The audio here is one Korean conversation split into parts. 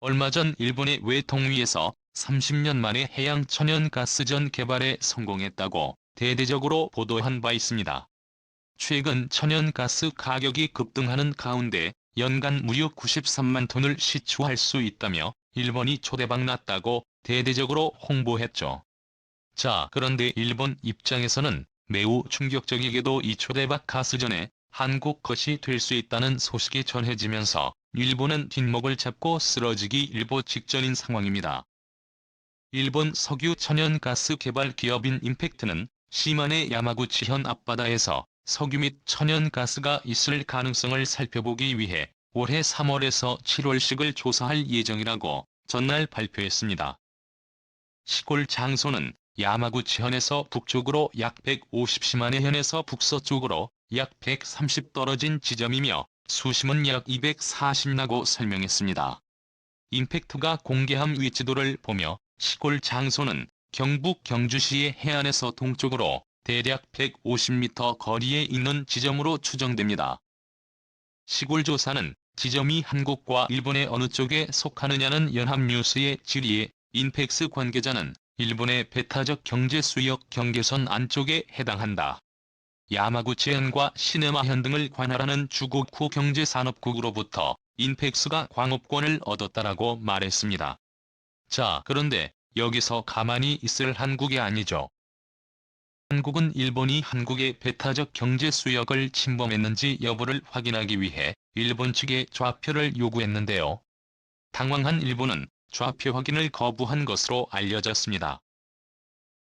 얼마 전 일본의 외통위에서 30년 만에 해양 천연가스전 개발에 성공했다고 대대적으로 보도한 바 있습니다. 최근 천연가스 가격이 급등하는 가운데 연간 무려 93만 톤을 시추할 수 있다며 일본이 초대박 났다고 대대적으로 홍보했죠. 자, 그런데 일본 입장에서는 매우 충격적이게도 이 초대박 가스전에 한국 것이 될 수 있다는 소식이 전해지면서 일본은 뒷목을 잡고 쓰러지기 일보 직전인 상황입니다. 일본 석유 천연가스 개발 기업인 임팩트는 시마네 야마구치현 앞바다에서 석유 및 천연가스가 있을 가능성을 살펴보기 위해 올해 3월에서 7월씩을 조사할 예정이라고 전날 발표했습니다. 시골 장소는 야마구치현에서 북쪽으로 약 150시마네 현에서 북서쪽으로 약 130 떨어진 지점이며 수심은 약 240나고 설명했습니다. 임팩트가 공개한 위치도를 보며 시골 장소는 경북 경주시의 해안에서 동쪽으로 대략 150m 거리에 있는 지점으로 추정됩니다. 시골 조사는 지점이 한국과 일본의 어느 쪽에 속하느냐는 연합뉴스의 질의에 인펙스 관계자는 일본의 배타적 경제 수역 경계선 안쪽에 해당한다. 야마구치현과 시네마현 등을 관할하는 주곡후 경제산업국으로부터 인펙스가 광업권을 얻었다라고 말했습니다. 자, 그런데 여기서 가만히 있을 한국이 아니죠. 한국은 일본이 한국의 배타적 경제 수역을 침범했는지 여부를 확인하기 위해 일본 측에 좌표를 요구했는데요. 당황한 일본은 좌표 확인을 거부한 것으로 알려졌습니다.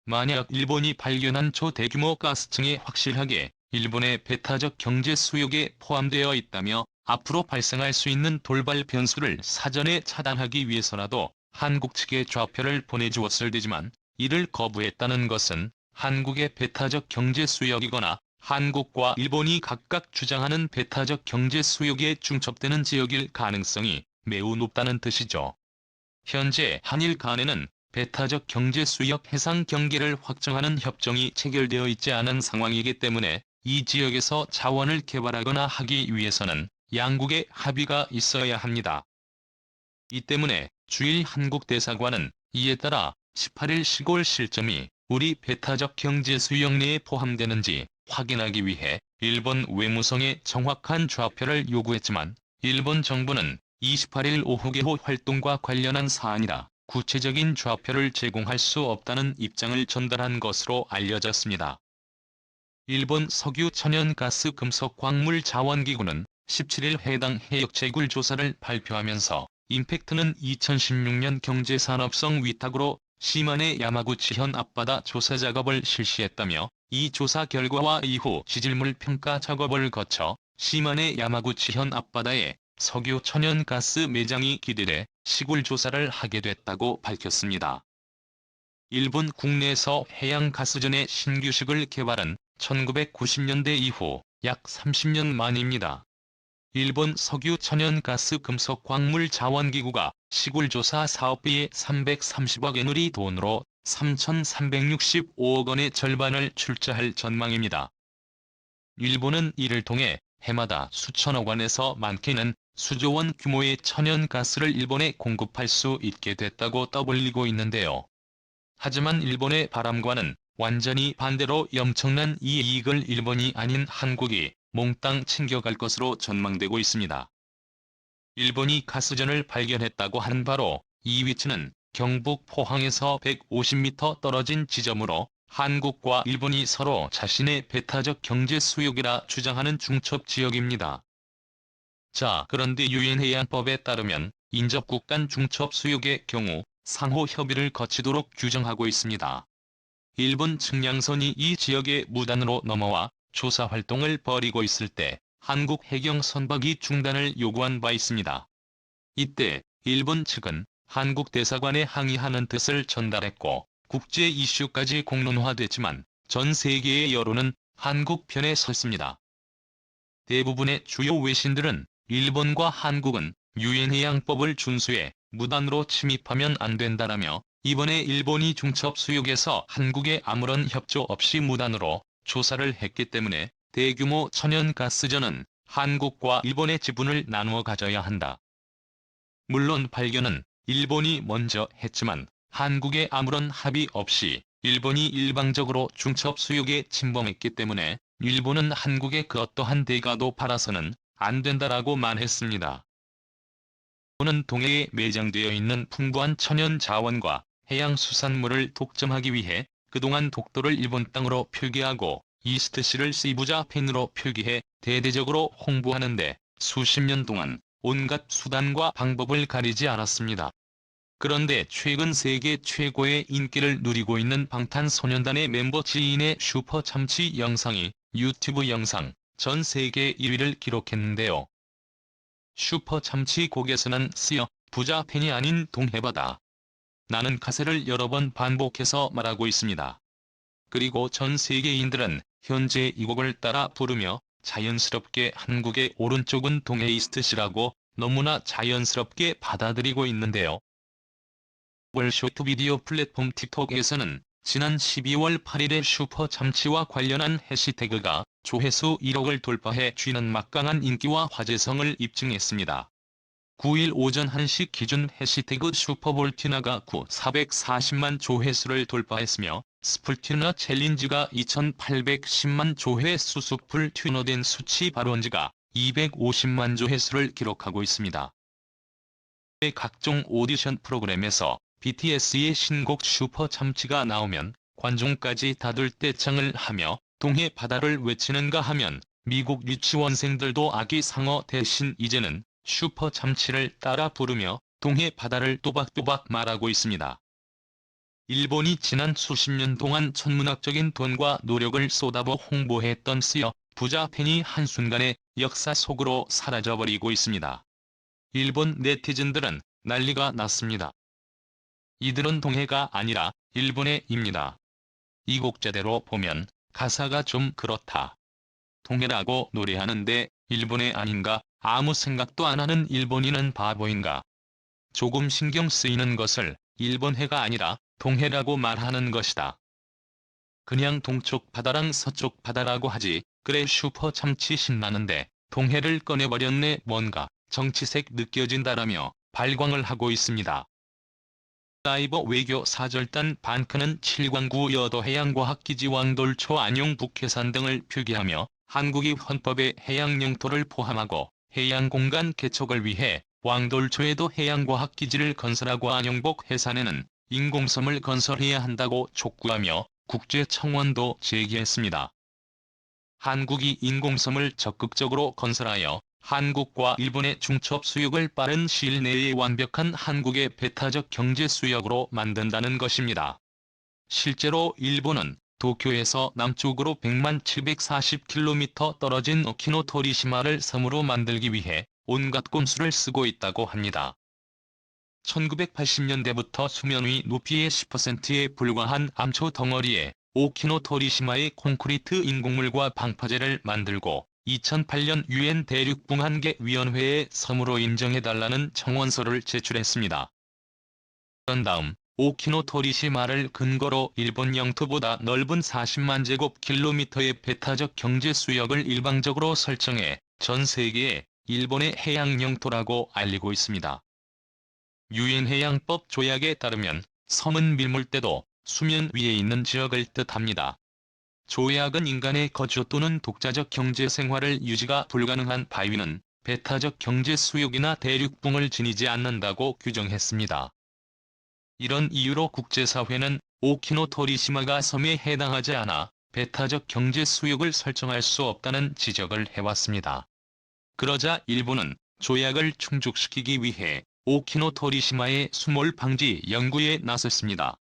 만약 일본이 발견한 초대규모 가스층이 확실하게 일본의 배타적 경제 수역에 포함되어 있다며 앞으로 발생할 수 있는 돌발 변수를 사전에 차단하기 위해서라도 한국 측에 좌표를 보내주었을 테지만 이를 거부했다는 것은 한국의 배타적 경제 수역이거나 한국과 일본이 각각 주장하는 배타적 경제 수역에 중첩되는 지역일 가능성이 매우 높다는 뜻이죠. 현재 한일 간에는 배타적 경제 수역 해상 경계를 확정하는 협정이 체결되어 있지 않은 상황이기 때문에 이 지역에서 자원을 개발하거나 하기 위해서는 양국의 합의가 있어야 합니다. 이 때문에 주일 한국 대사관은 이에 따라 18일 시골 실점이 우리 배타적 경제 수역 내에 포함되는지 확인하기 위해 일본 외무성에 정확한 좌표를 요구했지만 일본 정부는 28일 오후 개호 활동과 관련한 사안이라 구체적인 좌표를 제공할 수 없다는 입장을 전달한 것으로 알려졌습니다. 일본 석유 천연가스 금속광물자원기구는 17일 해당 해역 채굴 조사를 발표하면서 임팩트는 2016년 경제산업성 위탁으로 시마네 야마구치현 앞바다 조사 작업을 실시했다며 이 조사 결과와 이후 지질물 평가 작업을 거쳐 시마네 야마구치현 앞바다에 석유 천연가스 매장이 기대돼 시골 조사를 하게 됐다고 밝혔습니다. 일본 국내에서 해양가스전의 신규식을 개발은 1990년대 이후 약 30년 만입니다. 일본 석유 천연가스 금속광물자원기구가 시골조사 사업비의 330억 엔우리 돈으로 3,365억 원의 절반을 출자할 전망입니다. 일본은 이를 통해 해마다 수천억 원에서 많게는 수조 원 규모의 천연가스를 일본에 공급할 수 있게 됐다고 떠벌리고 있는데요. 하지만 일본의 바람과는 완전히 반대로 엄청난 이 이익을 일본이 아닌 한국이 몽땅 챙겨갈 것으로 전망되고 있습니다. 일본이 가스전을 발견했다고 하는 바로 이 위치는 경북 포항에서 150m 떨어진 지점으로 한국과 일본이 서로 자신의 배타적 경제 수역이라 주장하는 중첩 지역입니다. 자, 그런데 유엔해양법에 따르면 인접국 간 중첩 수역의 경우 상호 협의를 거치도록 규정하고 있습니다. 일본 측량선이 이 지역의 무단으로 넘어와 조사 활동을 벌이고 있을 때 한국 해경 선박이 중단을 요구한 바 있습니다. 이때 일본 측은 한국 대사관에 항의하는 뜻을 전달했고 국제 이슈까지 공론화됐지만 전 세계의 여론은 한국 편에 섰습니다. 대부분의 주요 외신들은 일본과 한국은 유엔해양법을 준수해 무단으로 침입하면 안 된다라며 이번에 일본이 중첩 수역에서 한국에 아무런 협조 없이 무단으로 조사를 했기 때문에 대규모 천연가스전은 한국과 일본의 지분을 나누어 가져야 한다. 물론 발견은 일본이 먼저 했지만 한국에 아무런 합의 없이 일본이 일방적으로 중첩 수역에 침범했기 때문에 일본은 한국에 그 어떠한 대가도 바라서는 안 된다라고 말했습니다. 일본은 동해에 매장되어 있는 풍부한 천연 자원과 해양수산물을 독점하기 위해 그동안 독도를 일본 땅으로 표기하고 이스트시를 시부자 펜으로 표기해 대대적으로 홍보하는데 수십 년 동안 온갖 수단과 방법을 가리지 않았습니다. 그런데 최근 세계 최고의 인기를 누리고 있는 방탄소년단의 멤버 지인의 슈퍼 참치 영상이 유튜브 영상 전 세계 1위를 기록했는데요. 슈퍼 참치 곡에서는 쓰여 부자 팬이 아닌 동해바다. 나는 가사를 여러 번 반복해서 말하고 있습니다. 그리고 전 세계인들은 현재 이 곡을 따라 부르며 자연스럽게 한국의 오른쪽은 동해이스트시라고 너무나 자연스럽게 받아들이고 있는데요. 월 쇼트 비디오 플랫폼 틱톡에서는 지난 12월 8일에 슈퍼 참치와 관련한 해시태그가 조회수 1억을 돌파해 쥐는 막강한 인기와 화제성을 입증했습니다. 9일 오전 1시 기준 해시태그 슈퍼볼티나가 440만 조회수를 돌파했으며 스풀튜너 챌린지가 2810만 조회수 스풀튜너된 수치 발원지가 250만 조회수를 기록하고 있습니다. 각종 오디션 프로그램에서 BTS의 신곡 슈퍼 참치가 나오면 관중까지 다들 떼창을 하며 동해 바다를 외치는가 하면 미국 유치원생들도 아기 상어 대신 이제는 슈퍼 참치를 따라 부르며 동해 바다를 또박또박 말하고 있습니다. 일본이 지난 수십 년 동안 천문학적인 돈과 노력을 쏟아부어 홍보했던 쓰여 부자 팬이 한순간에 역사 속으로 사라져버리고 있습니다. 일본 네티즌들은 난리가 났습니다. 이들은 동해가 아니라 일본의 입니다. 이 곡 제대로 보면 가사가 좀 그렇다. 동해라고 노래하는데 일본의 아닌가? 아무 생각도 안 하는 일본인은 바보인가? 조금 신경 쓰이는 것을 일본해가 아니라 동해라고 말하는 것이다. 그냥 동쪽 바다랑 서쪽 바다라고 하지. 그래 슈퍼 참치 신나는데 동해를 꺼내버렸네. 뭔가 정치색 느껴진다라며 발광을 하고 있습니다. 사이버 외교 사절단 반크는 7광구 여도 해양과학기지 왕돌초 안용 북해산 등을 표기하며 한국이 헌법에 해양 영토를 포함하고 해양공간 개척을 위해 왕돌초에도 해양과학기지를 건설하고 안용복 해산에는 인공섬을 건설해야 한다고 촉구하며 국제청원도 제기했습니다. 한국이 인공섬을 적극적으로 건설하여 한국과 일본의 중첩 수역을 빠른 시일 내에 완벽한 한국의 배타적 경제 수역으로 만든다는 것입니다. 실제로 일본은 도쿄에서 남쪽으로 100만 740km 떨어진 오키노토리시마를 섬으로 만들기 위해 온갖 꼼수를 쓰고 있다고 합니다. 1980년대부터 수면 위 높이의 10%에 불과한 암초 덩어리에 오키노토리시마의 콘크리트 인공물과 방파제를 만들고 2008년 유엔 대륙붕한계위원회에 섬으로 인정해달라는 청원서를 제출했습니다. 그런 다음 오키노토리시마를 근거로 일본 영토보다 넓은 40만 제곱킬로미터의 배타적 경제 수역을 일방적으로 설정해 전 세계에 일본의 해양 영토라고 알리고 있습니다. 유엔 해양법 조약에 따르면 섬은 밀물대도 수면 위에 있는 지역을 뜻합니다. 조약은 인간의 거주 또는 독자적 경제 생활을 유지가 불가능한 바위는 배타적 경제 수역이나 대륙붕을 지니지 않는다고 규정했습니다. 이런 이유로 국제사회는 오키노토리시마가 섬에 해당하지 않아 배타적 경제 수역을 설정할 수 없다는 지적을 해왔습니다. 그러자 일본은 조약을 충족시키기 위해 오키노토리시마의 수몰 방지 연구에 나섰습니다.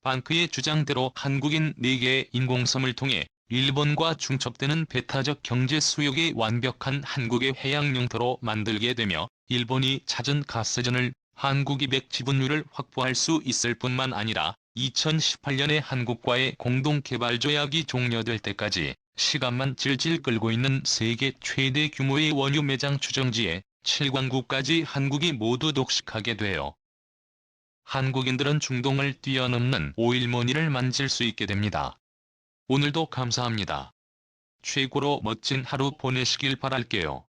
반크의 주장대로 한국인 4개의 인공섬을 통해 일본과 중첩되는 배타적 경제 수역의 완벽한 한국의 해양 영토로 만들게 되며 일본이 찾은 가스전을 한국이 100 지분율을 확보할 수 있을 뿐만 아니라 2018년에 한국과의 공동개발조약이 종료될 때까지 시간만 질질 끌고 있는 세계 최대 규모의 원유 매장 추정지에 7광구까지 한국이 모두 독식하게 되어 한국인들은 중동을 뛰어넘는 오일머니를 만질 수 있게 됩니다. 오늘도 감사합니다. 최고로 멋진 하루 보내시길 바랄게요.